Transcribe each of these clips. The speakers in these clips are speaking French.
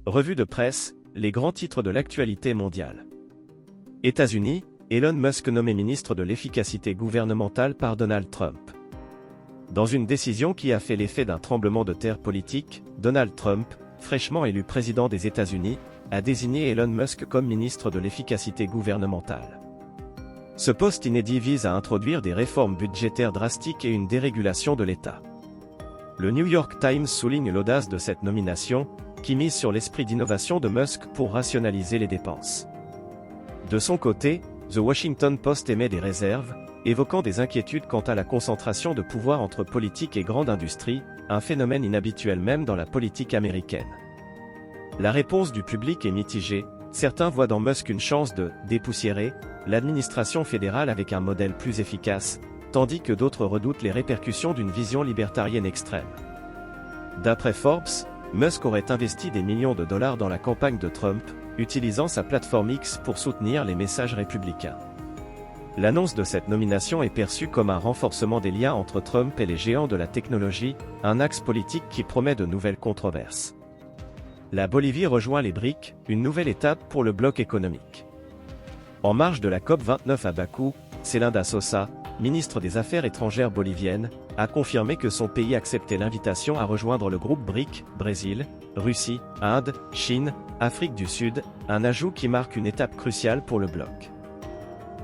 Revue de presse, les grands titres de l'actualité mondiale. États-Unis, Elon Musk nommé ministre de l'efficacité gouvernementale par Donald Trump. Dans une décision qui a fait l'effet d'un tremblement de terre politique, Donald Trump, fraîchement élu président des États-Unis, a désigné Elon Musk comme ministre de l'efficacité gouvernementale. Ce poste inédit vise à introduire des réformes budgétaires drastiques et une dérégulation de l'État. Le New York Times souligne l'audace de cette nomination, qui mise sur l'esprit d'innovation de Musk pour rationaliser les dépenses. De son côté, The Washington Post émet des réserves, évoquant des inquiétudes quant à la concentration de pouvoir entre politique et grande industrie, un phénomène inhabituel même dans la politique américaine. La réponse du public est mitigée, certains voient dans Musk une chance de « dépoussiérer » l'administration fédérale avec un modèle plus efficace, tandis que d'autres redoutent les répercussions d'une vision libertarienne extrême. D'après Forbes, Musk aurait investi des millions de dollars dans la campagne de Trump, utilisant sa plateforme X pour soutenir les messages républicains. L'annonce de cette nomination est perçue comme un renforcement des liens entre Trump et les géants de la technologie, un axe politique qui promet de nouvelles controverses. La Bolivie rejoint les BRICS, une nouvelle étape pour le bloc économique. En marge de la COP29 à Bakou, Zelinda Sosa, ministre des Affaires étrangères bolivienne, a confirmé que son pays acceptait l'invitation à rejoindre le groupe BRICS, Brésil, Russie, Inde, Chine, Afrique du Sud, un ajout qui marque une étape cruciale pour le bloc.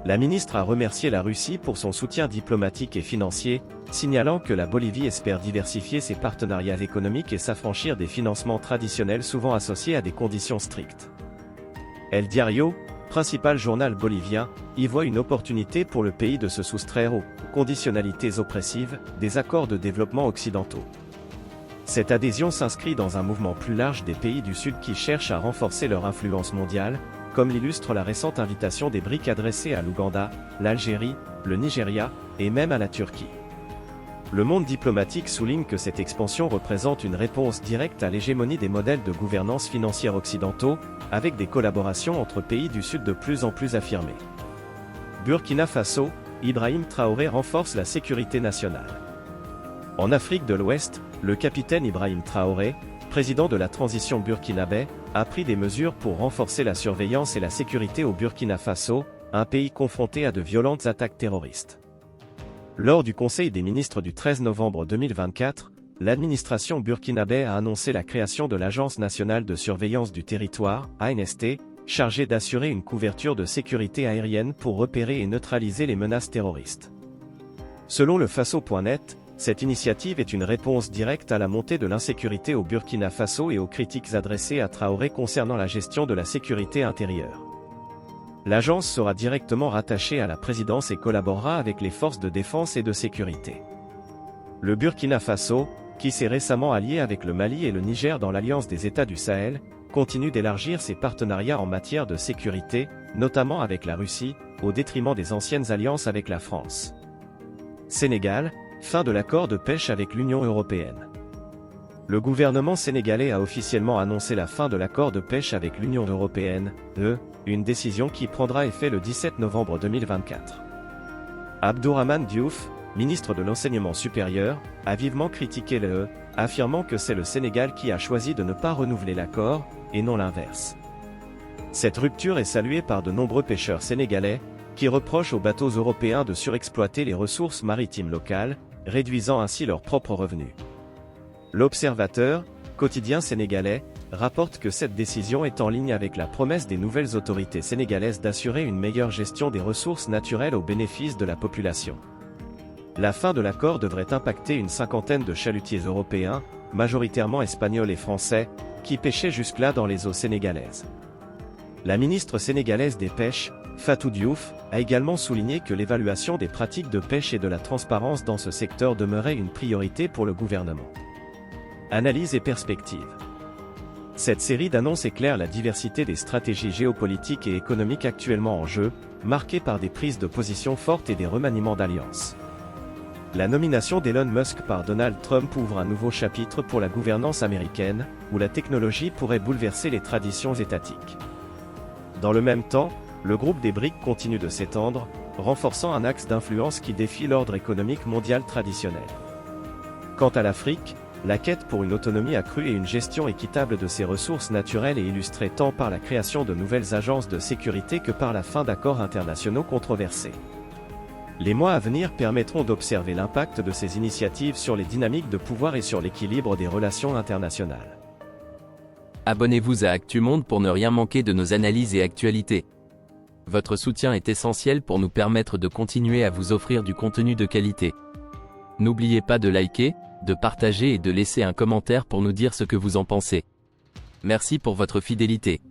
La ministre a remercié la Russie pour son soutien diplomatique et financier, signalant que la Bolivie espère diversifier ses partenariats économiques et s'affranchir des financements traditionnels souvent associés à des conditions strictes. El Diario, principal journal bolivien, y voit une opportunité pour le pays de se soustraire aux conditionnalités oppressives des accords de développement occidentaux. Cette adhésion s'inscrit dans un mouvement plus large des pays du Sud qui cherchent à renforcer leur influence mondiale, comme l'illustre la récente invitation des BRICS adressée à l'Ouganda, l'Algérie, le Nigeria, et même à la Turquie. Le monde diplomatique souligne que cette expansion représente une réponse directe à l'hégémonie des modèles de gouvernance financière occidentaux, avec des collaborations entre pays du Sud de plus en plus affirmées. Burkina Faso, Ibrahim Traoré renforce la sécurité nationale. En Afrique de l'Ouest, le capitaine Ibrahim Traoré, président de la transition burkinabé, a pris des mesures pour renforcer la surveillance et la sécurité au Burkina Faso, un pays confronté à de violentes attaques terroristes. Lors du Conseil des ministres du 13 novembre 2024, l'administration burkinabé a annoncé la création de l'Agence nationale de surveillance du territoire, ANST, chargée d'assurer une couverture de sécurité aérienne pour repérer et neutraliser les menaces terroristes. Selon le Faso.net, cette initiative est une réponse directe à la montée de l'insécurité au Burkina Faso et aux critiques adressées à Traoré concernant la gestion de la sécurité intérieure. L'agence sera directement rattachée à la présidence et collaborera avec les forces de défense et de sécurité. Le Burkina Faso, qui s'est récemment allié avec le Mali et le Niger dans l'Alliance des États du Sahel, continue d'élargir ses partenariats en matière de sécurité, notamment avec la Russie, au détriment des anciennes alliances avec la France. Sénégal, fin de l'accord de pêche avec l'Union européenne. Le gouvernement sénégalais a officiellement annoncé la fin de l'accord de pêche avec l'Union européenne, une décision qui prendra effet le 17 novembre 2024. Abdourahmane Diouf, ministre de l'Enseignement supérieur, a vivement critiqué affirmant que c'est le Sénégal qui a choisi de ne pas renouveler l'accord, et non l'inverse. Cette rupture est saluée par de nombreux pêcheurs sénégalais, qui reprochent aux bateaux européens de surexploiter les ressources maritimes locales, réduisant ainsi leurs propres revenus. L'Observateur, quotidien sénégalais, rapporte que cette décision est en ligne avec la promesse des nouvelles autorités sénégalaises d'assurer une meilleure gestion des ressources naturelles au bénéfice de la population. La fin de l'accord devrait impacter une cinquantaine de chalutiers européens, majoritairement espagnols et français, qui pêchaient jusque-là dans les eaux sénégalaises. La ministre sénégalaise des Pêches, Fatou Diouf, a également souligné que l'évaluation des pratiques de pêche et de la transparence dans ce secteur demeurait une priorité pour le gouvernement. Analyse et perspective. Cette série d'annonces éclaire la diversité des stratégies géopolitiques et économiques actuellement en jeu, marquées par des prises de position fortes et des remaniements d'alliances. La nomination d'Elon Musk par Donald Trump ouvre un nouveau chapitre pour la gouvernance américaine, où la technologie pourrait bouleverser les traditions étatiques. Dans le même temps, le groupe des BRICS continue de s'étendre, renforçant un axe d'influence qui défie l'ordre économique mondial traditionnel. Quant à l'Afrique, la quête pour une autonomie accrue et une gestion équitable de ses ressources naturelles est illustrée tant par la création de nouvelles agences de sécurité que par la fin d'accords internationaux controversés. Les mois à venir permettront d'observer l'impact de ces initiatives sur les dynamiques de pouvoir et sur l'équilibre des relations internationales. Abonnez-vous à ActuMonde pour ne rien manquer de nos analyses et actualités. Votre soutien est essentiel pour nous permettre de continuer à vous offrir du contenu de qualité. N'oubliez pas de liker, de partager et de laisser un commentaire pour nous dire ce que vous en pensez. Merci pour votre fidélité.